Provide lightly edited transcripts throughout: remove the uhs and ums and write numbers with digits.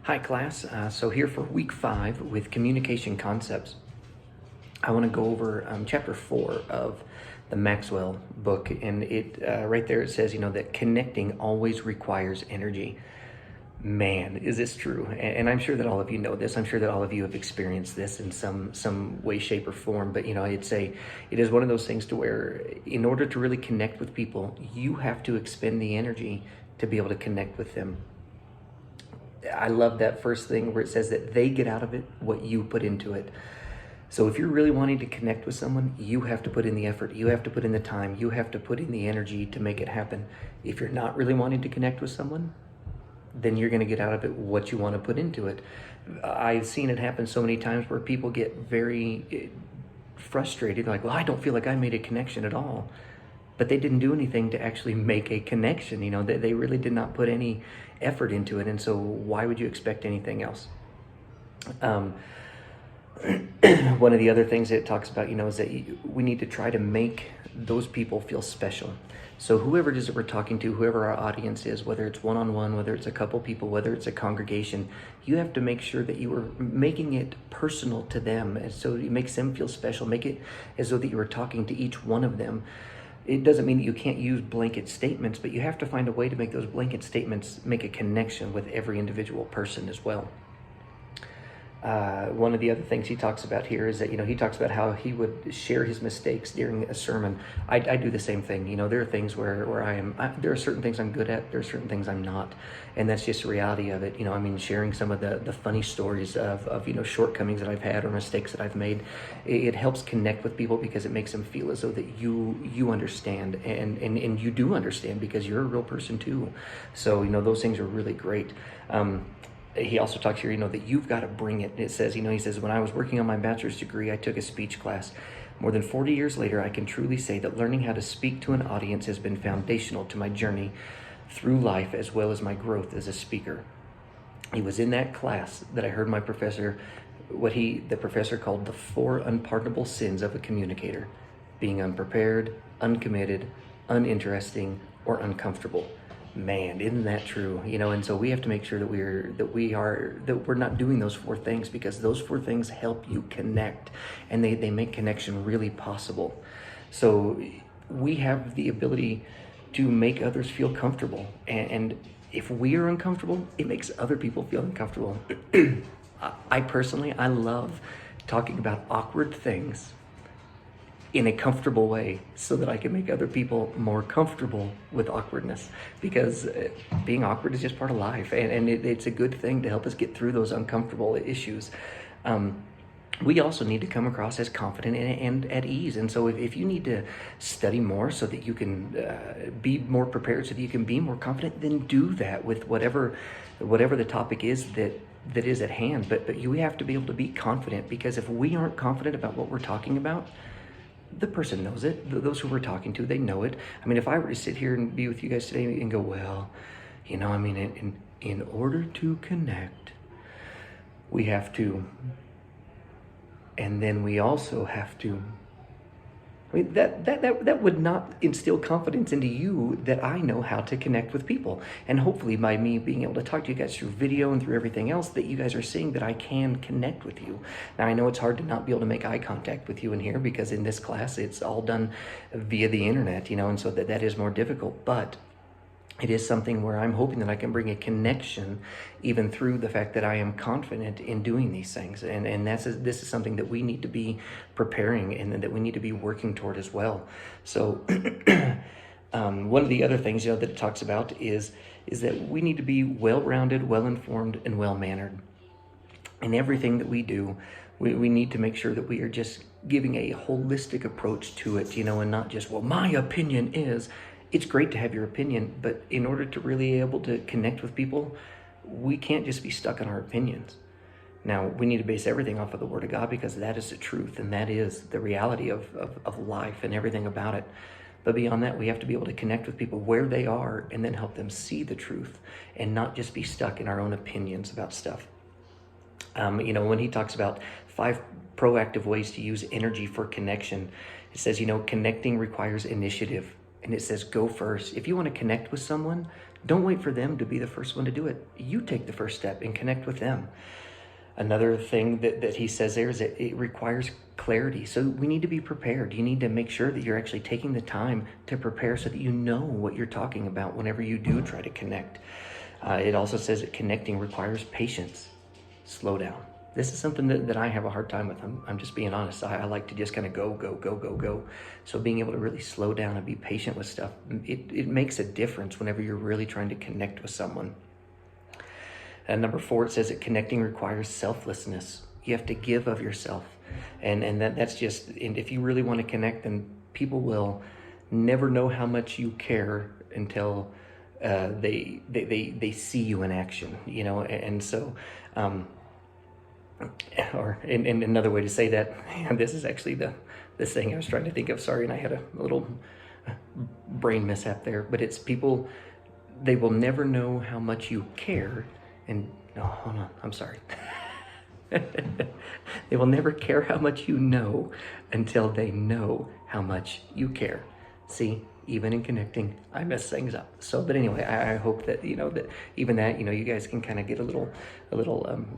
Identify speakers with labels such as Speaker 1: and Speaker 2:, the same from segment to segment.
Speaker 1: Hi class, so here for week 5 with communication concepts. I want to go over chapter 4 of the Maxwell book, and it right there it says, that connecting always requires energy. Man, is this true? And I'm sure that all of you know this. I'm sure that all of you have experienced this in some way, shape, or form. But I'd say it is one of those things to where, in order to really connect with people, you have to expend the energy to be able to connect with them. I love that first thing where it says that they get out of it what you put into it. So if you're really wanting to connect with someone, you have to put in the effort, you have to put in the time, you have to put in the energy to make it happen. If you're not really wanting to connect with someone, then you're going to get out of it what you want to put into it. I've seen it happen so many times where people get very frustrated, like, well, I don't feel like I made a connection at all. But they didn't do anything to actually make a connection. They really did not put any effort into it. And so why would you expect anything else? One of the other things that it talks about, is that we need to try to make those people feel special. So whoever it is that we're talking to, whoever our audience is, whether it's one-on-one, whether it's a couple people, whether it's a congregation, you have to make sure that you are making it personal to them. And so it makes them feel special. Make it as though that you were talking to each one of them. It doesn't mean that you can't use blanket statements, but you have to find a way to make those blanket statements make a connection with every individual person as well. One of the other things he talks about here is that, he talks about how he would share his mistakes during a sermon. I do the same thing. There are things where there are certain things I'm good at, there are certain things I'm not. And that's just the reality of it. Sharing some of the funny stories of shortcomings that I've had or mistakes that I've made, it helps connect with people because it makes them feel as though that you understand and you do understand because you're a real person too. So, those things are really great. He also talks here, that you've got to bring it. It says, he says, when I was working on my bachelor's degree, I took a speech class. More than 40 years later, I can truly say that learning how to speak to an audience has been foundational to my journey through life as well as my growth as a speaker. It was in that class that I heard my professor, the professor called the 4 unpardonable sins of a communicator: being unprepared, uncommitted, uninteresting, or uncomfortable. Man, isn't that true? And so we have to make sure that we're not doing those 4 things, because those 4 things help you connect, and they make connection really possible. So we have the ability to make others feel comfortable, and if we are uncomfortable, it makes other people feel uncomfortable. I love talking about awkward things in a comfortable way so that I can make other people more comfortable with awkwardness, because being awkward is just part of life, and it's a good thing to help us get through those uncomfortable issues. We also need to come across as confident and at ease. And so if you need to study more so that you can be more prepared, so that you can be more confident, then do that with whatever the topic is that is at hand. But we have to be able to be confident, because if we aren't confident about what we're talking about, the person knows it. Those who we're talking to, they know it. If I were to sit here and be with you guys today and go, well, in order to connect, we have to, and then we also have to. That would not instill confidence into you that I know how to connect with people. And hopefully by me being able to talk to you guys through video and through everything else, that you guys are seeing that I can connect with you. Now, I know it's hard to not be able to make eye contact with you in here, because in this class, it's all done via the internet, and so that is more difficult. But it is something where I'm hoping that I can bring a connection even through the fact that I am confident in doing these things. And this is something that we need to be preparing and that we need to be working toward as well. So one of the other things, that it talks about is that we need to be well-rounded, well-informed, and well-mannered. In everything that we do, we need to make sure that we are just giving a holistic approach to it, and not just, well, my opinion is. It's great to have your opinion, but in order to really be able to connect with people, we can't just be stuck on our opinions. Now, we need to base everything off of the Word of God, because that is the truth, and that is the reality of life and everything about it. But beyond that, we have to be able to connect with people where they are and then help them see the truth and not just be stuck in our own opinions about stuff. When he talks about 5 proactive ways to use energy for connection, it says, connecting requires initiative. And it says, go first. If you want to connect with someone, Don't wait for them to be the first one to do it. You take the first step and connect with them. Another thing that he says there is that it requires clarity. So we need to be prepared. You need to make sure that you're actually taking the time to prepare so that you know what you're talking about whenever you do try to connect. It also says that connecting requires patience. Slow down. This is something that I have a hard time with. I'm just being honest. I like to just kind of go. So being able to really slow down and be patient with stuff, it makes a difference whenever you're really trying to connect with someone. And number 4, it says that connecting requires selflessness. You have to give of yourself. And that's just, and if you really want to connect, then people will never know how much you care until they see you in action, you know. And so, or in another way to say that, and this is actually this thing I was trying to think of, sorry, and I had a little brain mishap there, but it's people, they will never know how much you care. And no, hold on, I'm sorry. They will never care how much you know until they know how much you care. See, even in connecting, I mess things up. So, but anyway, I hope that, you know, that even that, you know, you guys can kind of get a little,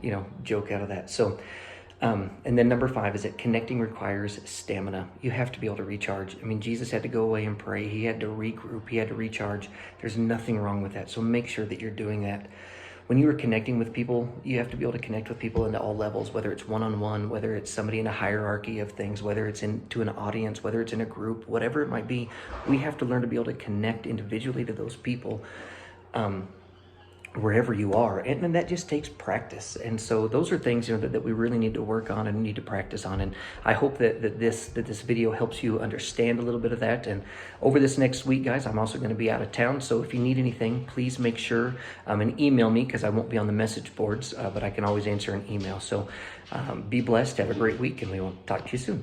Speaker 1: you know, joke out of that. So, and then number 5 is that connecting requires stamina. You have to be able to recharge. I mean, Jesus had to go away and pray. He had to regroup. He had to recharge. There's nothing wrong with that. So make sure that you're doing that. When you are connecting with people, you have to be able to connect with people into all levels, whether it's one-on-one, whether it's somebody in a hierarchy of things, whether it's into an audience, whether it's in a group, whatever it might be. We have to learn to be able to connect individually to those people wherever you are. And that just takes practice. And so those are things, you know, that we really need to work on and need to practice on. And I hope that this video helps you understand a little bit of that. And over this next week, guys, I'm also going to be out of town. So if you need anything, please make sure and email me, because I won't be on the message boards, but I can always answer an email. So be blessed. Have a great week, and we will talk to you soon.